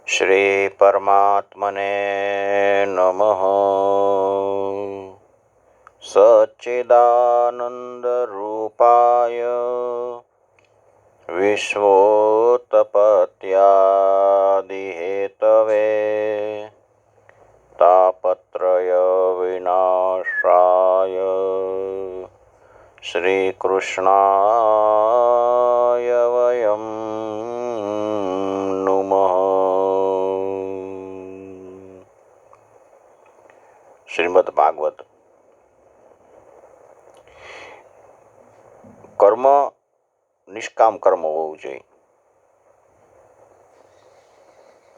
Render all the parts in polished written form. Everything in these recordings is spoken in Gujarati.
શ્રી પરમાત્મને નમઃ. સચ્ચિદાનંદ રૂપાય વિશ્વોત્પત્યાદિ હેતવે તાપત્રય વિનાશાય શ્રી કૃષ્ણાય વયમ નુમઃ. શ્રીમદ ભાગવત. કર્મ નિષ્કામ કર્મ હોવું જોઈએ.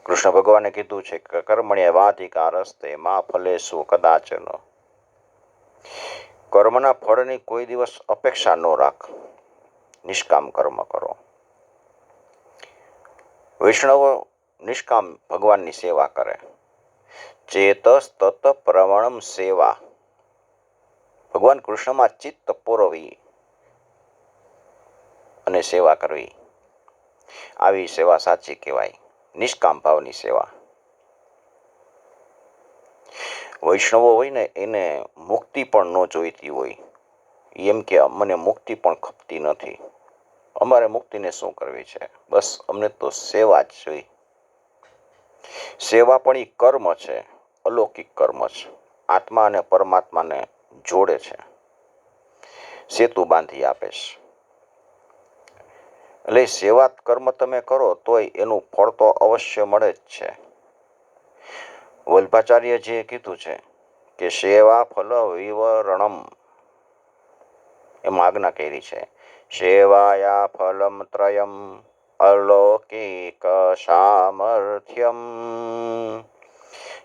કૃષ્ણ ભગવાને કીધું છે કે કર્મણ્ય વાધિકા રસ્તે મા ફલેસુ કદાચન. કર્મના ફળની કોઈ દિવસ અપેક્ષા ન રાખ, નિષ્કામ કર્મ કરો. વૈષ્ણવો નિષ્કામ ભગવાનની સેવા કરે. ચેતસ તત પ્રવણમ સેવા. ભગવાન કૃષ્ણમાં ચિત્ત પોરવી અને સેવા કરવી, આવી સેવા સાચી કહેવાય, નિષ્કામ ભાવની સેવા. વૈષ્ણવો હોય ને એને મુક્તિ પણ ન જોઈતી હોય. એમ કે મને મુક્તિ પણ ખપતી નથી, અમારે મુક્તિને શું કરવી છે, બસ અમને તો સેવા જ જોઈ. સેવા પણ એ કર્મ છે, અલૌકિક કર્મ છે, આત્મા અને પરમાત્માને જોડે છે, સેતુ બાંધી આપે છે. એટલે સેવા કર્મ તમે કરો તોય એનું ફળ તો અવશ્ય મળે જ છે. વલ્ભાચાર્યજીએ કીધું છે કે સેવા ફલ વિવરણમ, એમાં આજ્ઞા કરી છે. સેવાયા ફલમ ત્રયમ અલૌકિક સામર્થ્યમ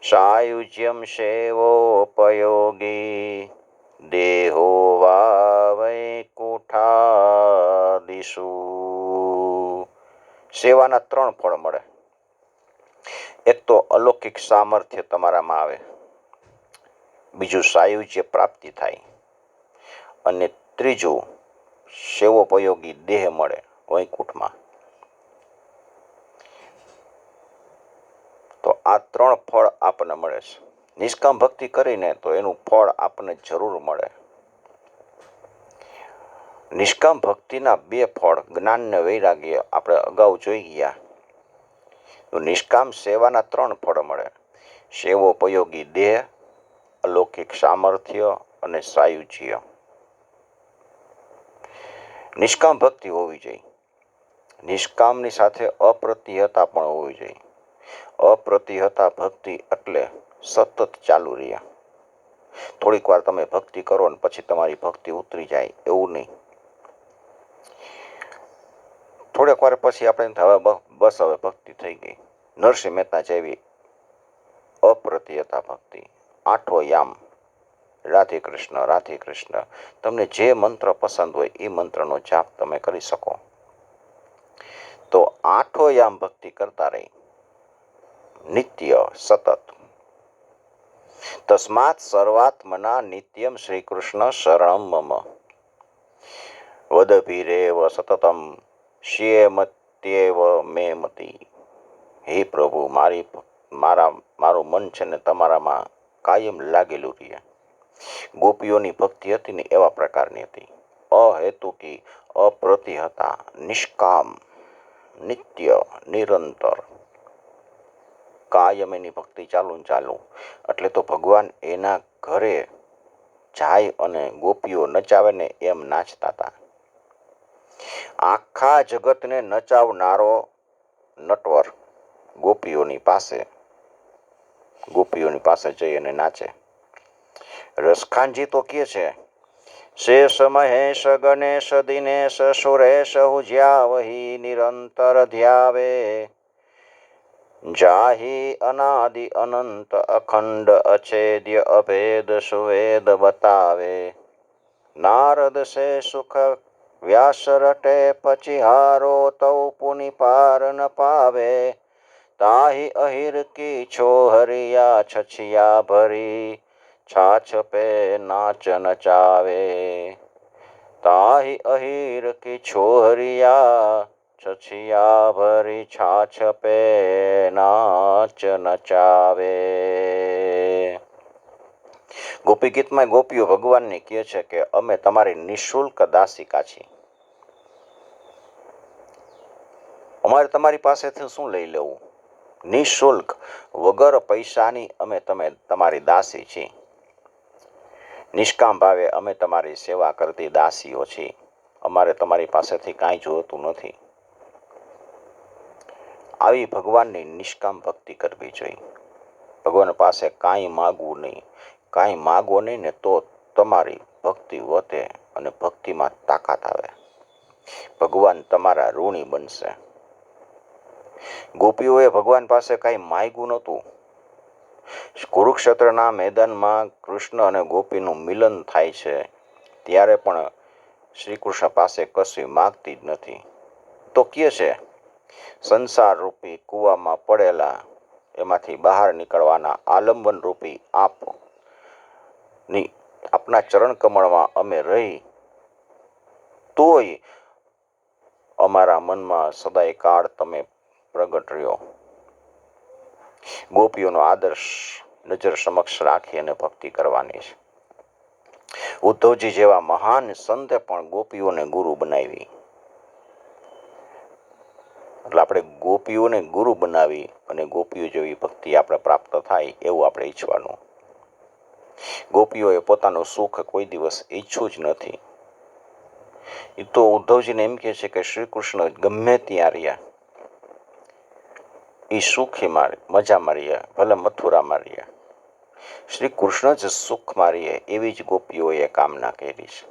સાયુજ્યમ સેવોપયોગી દેહો વા વૈકુંઠાદિષુ. સેવાના ત્રણ ફળ મળે. એક તો અલૌકિક સામર્થ્ય તમારામાં આવે, બીજું સાયુજ્ય પ્રાપ્તિ થાય, અને ત્રીજું સેવોપયોગી દેહ મળે વૈકુંઠમાં. તો આ ત્રણ ફળ આપણને મળે છે. નિષ્કામ ભક્તિ કરીને તો એનું ફળ આપણને જરૂર મળે. નિષ્કામ ભક્તિના બે ફળ, જ્ઞાન ને વૈરાગ્ય, આપણે અગાઉ જોઈ ગયા. તો નિષ્કામ સેવાના ત્રણ ફળ મળે: સેવોપયોગી દેહ, અલૌકિક સામર્થ્ય અને સાયુજ્ય. નિષ્કામ ભક્તિ હોવી જોઈએ. નિષ્કામની સાથે અપ્રતિહતા પણ હોવી જોઈએ. અપ્રતિહતા ભક્તિ એટલે સતત ચાલુ રહ્યા. થોડીક વાર તમે ભક્તિ કરો ને પછી તમારી ભક્તિ ઉતરી જાય એવું નહીં. થોડીક વાર પછી આપણે હવે બસ હવે ભક્તિ થઈ ગઈ. નરસિંહ મહેતા જેવી અપ્રતિહતા ભક્તિ, આઠો યામ રાધે કૃષ્ણ રાધે કૃષ્ણ. તમને જે મંત્ર પસંદ હોય એ મંત્રનો જાપ તમે કરી શકો. તો આઠો યામ ભક્તિ કરતા રહી, નિત્ય સતત. તસ્માત સર્વાત્મના નિત્યમ શ્રી કૃષ્ણ શરણમ મમ વદભીરેવ સતતમ શ્યેમત્યેવ મે મતિ. હે પ્રભુ, મારું મન છે ને તમારામાં કાયમ લાગેલું રહે. ગોપીઓની ભક્તિ હતી ને એવા પ્રકારની હતી, અહેતુકી, અપ્રતિહતા, નિષ્કામ, નિત્ય, નિરંતર, કાયમ એની ભક્તિ ચાલુ ને ચાલુ. એટલે તો ભગવાન એના ઘરે જાય અને ગોપીઓ નચાવે ને એમ નાચતા હતા. આખા જગતને નચાવનારો નટવર ગોપીઓની પાસે જઈ અને નાચે. રસખાનજી તો કહે છે, શેષ મહેશ ગણેશ દિનેશ સુરેશ હુજ્યા વહી નિરંતર ધ્યાવે જાહી અનાદિ અનંત અખંડ અછેદ્ય અભેદ સુવેદ બતાવે. નારદ સે સુખ વ્યાસ રટે પછી હારો તૌ પુનિ પાર ન પાવે. તાહી અહિર કી છોહરિયા છછિયા ભરી છાછ પે નાચ નચાવે. તાહી અહિર કી છોહરિયા છછિયા ભરી છાછ પે નાચ નચાવે. ગોપી ગીતમાં ગોપીઓ ભગવાનને કહે છે કે અમે તમારી નિઃશુલ્ક દાસિકા છીએ. અમારે તમારી પાસેથી શું લઈ લેવું? નિઃશુલ્ક, વગર પૈસાની અમે તમારી દાસી છીએ. નિષ્કામ ભાવે અમે તમારી સેવા કરતી દાસીઓ છીએ. અમારે તમારી પાસેથી કાંઈ જોતું નથી. આવી ભગવાનની નિષ્કામ ભક્તિ કરવી જોઈએ. ભગવાન પાસે કાંઈ માગવું નહીં. કાંઈ માગો નહીં ને તો તમારી ભક્તિ વધે અને ભક્તિમાં તાકાત આવે. ભગવાન તમારા ઋણી બનશે. ગોપીઓએ ભગવાન પાસે કાંઈ માગ્યું નહોતું. કુરુક્ષેત્રના મેદાનમાં કૃષ્ણ અને ગોપીનું મિલન થાય છે ત્યારે પણ શ્રી કૃષ્ણ પાસે કશું માગતી જ નથી. તો કહે છે સંસાર રૂપી કૂવામાં પડેલા એમાંથી બહાર નીકળવાના આલંબન રૂપી આપના ચરણ કમળમાં અમે રહી તોય અમારા મનમાં સદાય કાળ તમે પ્રગટ રહ્યો. ગોપીઓનો આદર્શ નજર સમક્ષ રાખી અને ભક્તિ કરવાની છે. ઉદ્ધવજી જેવા મહાન સંતે પણ ગોપીઓને ગુરુ બનાવી. એટલે આપણે ગોપીઓને ગુરુ બનાવી અને ગોપીઓ જેવી ભક્તિ આપણે પ્રાપ્ત થાય એવું આપણે ઈચ્છવાનું. ગોપીઓએ પોતાનું સુખ કોઈ દિવસ ઈચ્છું જ નથી. એ તો ઉદ્ધવજીને એમ કહે છે કે શ્રી કૃષ્ણ ગમે ત્યાં રહ્યા, એ સુખી મજા મારીએ, ભલે મથુરામાં રહ્યા, શ્રી કૃષ્ણ જ સુખ મારીએ એવી જ ગોપીઓએ કામના કરી છે.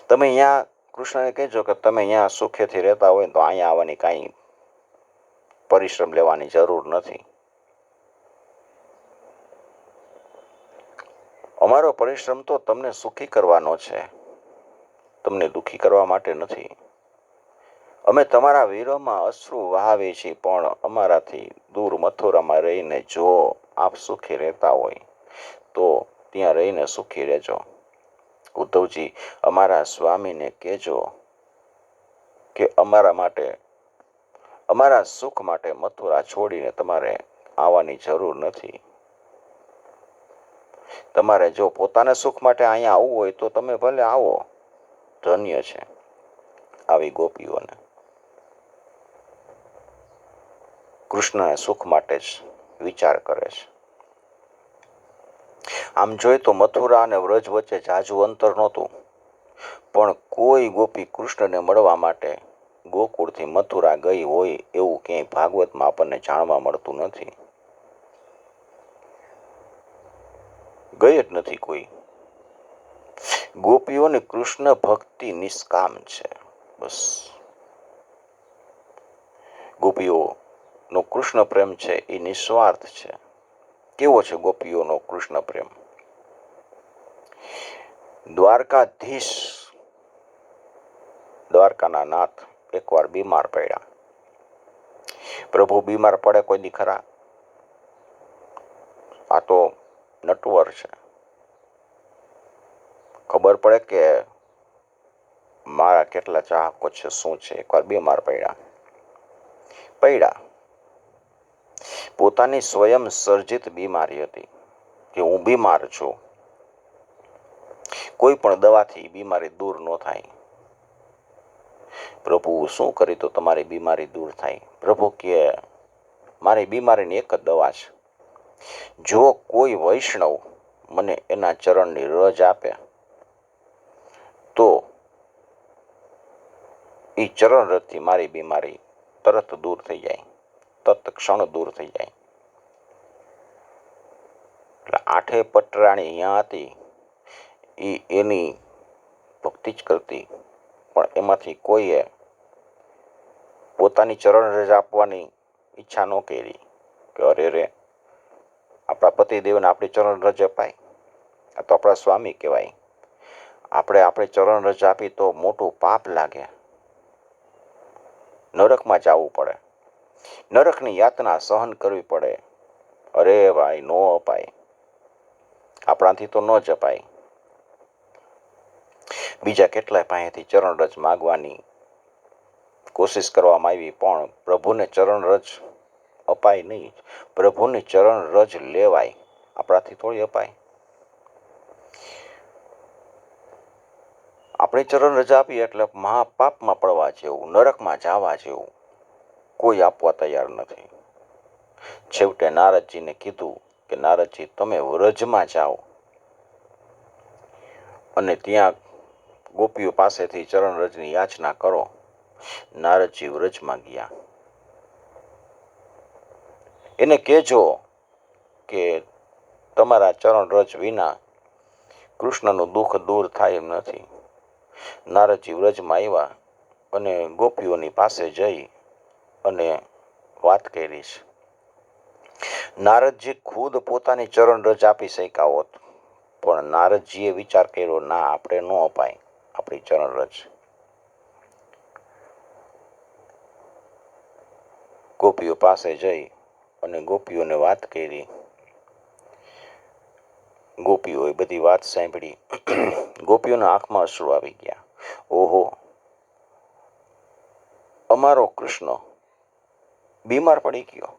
તમે અહીંયા કૃષ્ણને કહેજો કે તમે અહીંયા સુખેથી રહેતા હોય તો અહીંયા આવવાની કાંઈ પરિશ્રમ લેવાની જરૂર નથી. અમારો પરિશ્રમ તો તમને સુખી કરવાનો છે, તમને દુઃખી કરવા માટે નથી. અમે તમારા વિરહમાં અશ્રુ વહાવીએ છીએ, પણ અમારાથી દૂર મથુરામાં રહીને જો આપ સુખી રહેતા હોય તો ત્યાં રહીને સુખી રહેજો. ઉદ્ધવજી, અમારા સ્વામીને કહેજો કે અમારા સુખ માટે મથુરા છોડીને તમારે આવવાની જરૂર નથી. તમારે જો પોતાના સુખ માટે અહીંયા આવવું હોય તો તમે ભલે આવો, ધન્ય છે આવી ગોપીઓને. કૃષ્ણ સુખ માટે જ વિચાર કરે છે. આમ જોઈએ તો મથુરા અને વ્રજ વચ્ચે ઝાઝું અંતર નહોતું, પણ કોઈ ગોપી કૃષ્ણને મળવા માટે ગોકુળથી મથુરા ગઈ હોય એવું ક્યાંય ભાગવતમાં આપણને જાણવા મળતું નથી. ગઈ જ નથી કોઈ. ગોપીઓની કૃષ્ણ ભક્તિ નિષ્કામ છે. બસ ગોપીઓનો કૃષ્ણ પ્રેમ છે એ નિસ્વાર્થ છે. કેવો છે ગોપીઓનો કૃષ્ણ પ્રેમ? દ્વારકાધીશ, દ્વારકાના નાથ એકવાર બીમાર પડ્યા. પ્રભુ બીમાર પડે કોઈ દી ખરા? આ તો નટવર છે. ખબર પડે કે મારા કેટલા ચાહકો છે, શું છે. એકવાર બીમાર પડ્યા. પોતાની સ્વયં સર્જિત બીમારી હતી કે હું બીમાર છું, કોઈ પણ દવાથી બીમારી દૂર ન થાય. પ્રભુ શું કરી તો તમારી બીમારી દૂર થાય? પ્રભુ કે મારી બીમારીની એક જ દવા છે. જો કોઈ વૈષ્ણવ મને એના ચરણની રજ આપે તો એ ચરણ રજથી મારી બીમારી તરત દૂર થઈ જાય, તત્ક્ષણ દૂર થઈ જાય. એટલે આઠે પટરાણી અહીંયા હતી, એની ભક્તિ જ કરતી, પણ એમાંથી કોઈએ પોતાની ચરણ રજ આપવાની ઈચ્છા ન કરી કે અરે રે આપણા પતિદેવને આપણી ચરણ રજ અપાય, આ તો આપણા સ્વામી કહેવાય. આપણે ચરણ રજ આપી તો મોટું પાપ લાગે, નરકમાં જવું પડે, નરકની યાતના સહન કરવી પડે. અરે ભાઈ, નો અપાય, આપણાથી તો ન જ અપાય. બીજા કેટલાય પાસેથી ચરણ રજ માગવાની કોશિશ કરવામાં આવી પણ પ્રભુને ચરણ રજ અપાય નહીં. પ્રભુની ચરણ રજ લેવાય, આપણાથી થોડી અપાય. આપણે ચરણ રજા આપીએ એટલે મહાપાપમાં પડવા જેવું, નરકમાં જવા જેવું કોઈ આપવા તૈયાર નથી. છેવટે નારદજીને કીધું કે નારદજી તમે વ્રજમાં જાઓ અને ત્યાં ગોપીઓ પાસેથી ચરણ રજની યાચના કરો. નારદજી વ્રજમાં ગયા. એને કહેજો કે તમારા ચરણ રજ વિના કૃષ્ણનું દુઃખ દૂર થાય એમ નથી. નારદજી વ્રજમાં આવ્યા અને ગોપીઓની પાસે જઈ અને વાત કરી છે. નારદજી ખુદ પોતાની ચરણ રજ આપી શક્યા હોત, પણ નારદજીએ વિચાર કર્યો ના, આપણે ન અપાય આપણી ચરણ રજ. ગોપીઓ પાસે જઈ અને ગોપીઓને વાત કરી. ગોપીઓએ બધી વાત સાંભળી. ગોપીઓના આંખમાં અશ્રુ આવી ગયા. ઓહો, અમારો કૃષ્ણ બીમાર પડી ગયો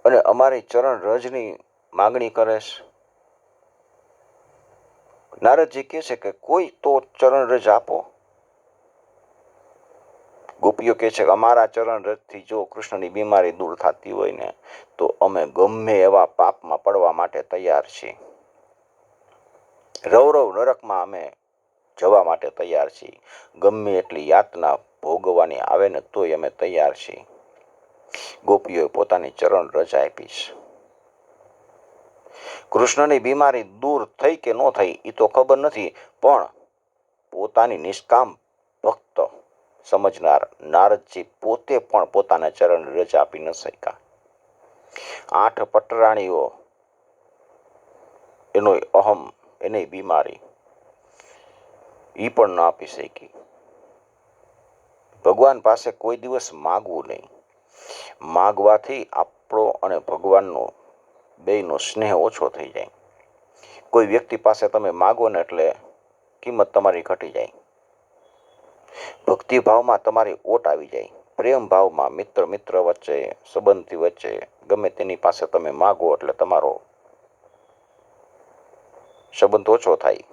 અને અમારી ચરણ રજની માગણી કરે છે. નારદજી કહે છે કે કોઈ તો ચરણ રજ આપો. ગોપીઓ કહે છે કે અમારા ચરણ રજથી જો કૃષ્ણની બીમારી દૂર થતી હોય ને તો અમે ગમે એવા પાપમાં પડવા માટે તૈયાર છીએ. રૌરવ નરકમાં અમે જવા માટે તૈયાર છીએ. ગમે એટલી યાતના ભોગવવાની આવે ને તોય અમે તૈયાર છીએ. ગોપીઓએ પોતાની ચરણ રજ આપી છે. કૃષ્ણની બીમારી દૂર થઈ કે ન થઈ એ તો ખબર નથી, પણ પોતાની નિષ્કામ ભક્ત સમજનાર નારદજી પોતે પણ પોતાના ચરણ રજ આપી ન શક્યા. 8 પટરાણીઓ એનો અહમ, એની બીમારી એ પણ ન આપી શકી. ભગવાન પાસે કોઈ દિવસ માગવું નહીં. માગવાથી આપણો અને ભગવાનનો બેયનો સ્નેહ ઓછો થઈ જાય. કોઈ વ્યક્તિ પાસે તમે માગો ને એટલે કિંમત તમારી ઘટી જાય. ભક્તિભાવમાં તમારી ઓટ આવી જાય. પ્રેમ ભાવમાં મિત્ર મિત્ર વચ્ચે, સંબંધી વચ્ચે ગમે તેની પાસે તમે માગો એટલે તમારો સંબંધ ઓછો થાય.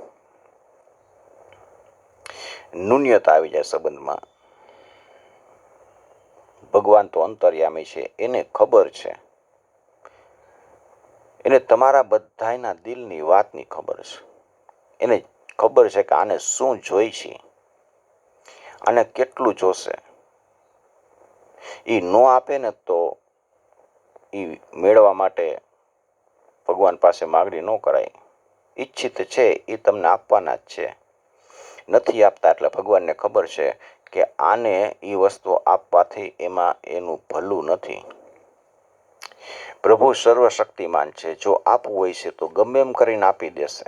ન્યૂન્યતા આવી જાય સંબંધમાં. ભગવાન તો અંતર્યામી છે, એને ખબર છે. એને તમારા બધાના દિલની વાતની ખબર છે. એને ખબર છે કે આને શું જોઈ છે, આને કેટલું જોશે. એ નો આપે ને તો એ મેળવવા માટે ભગવાન પાસે માગણી ન કરાય. ઈચ્છિત છે એ તમને આપવાના જ છે. નથી આપતા એટલે ભગવાનને ખબર છે કે આને એ વસ્તુ આપવાથી એમાં એનું ભલું નથી. પ્રભુ સર્વશક્તિમાન છે. જો આપવું હોય છે તો ગમે એમ કરીને આપી દેશે.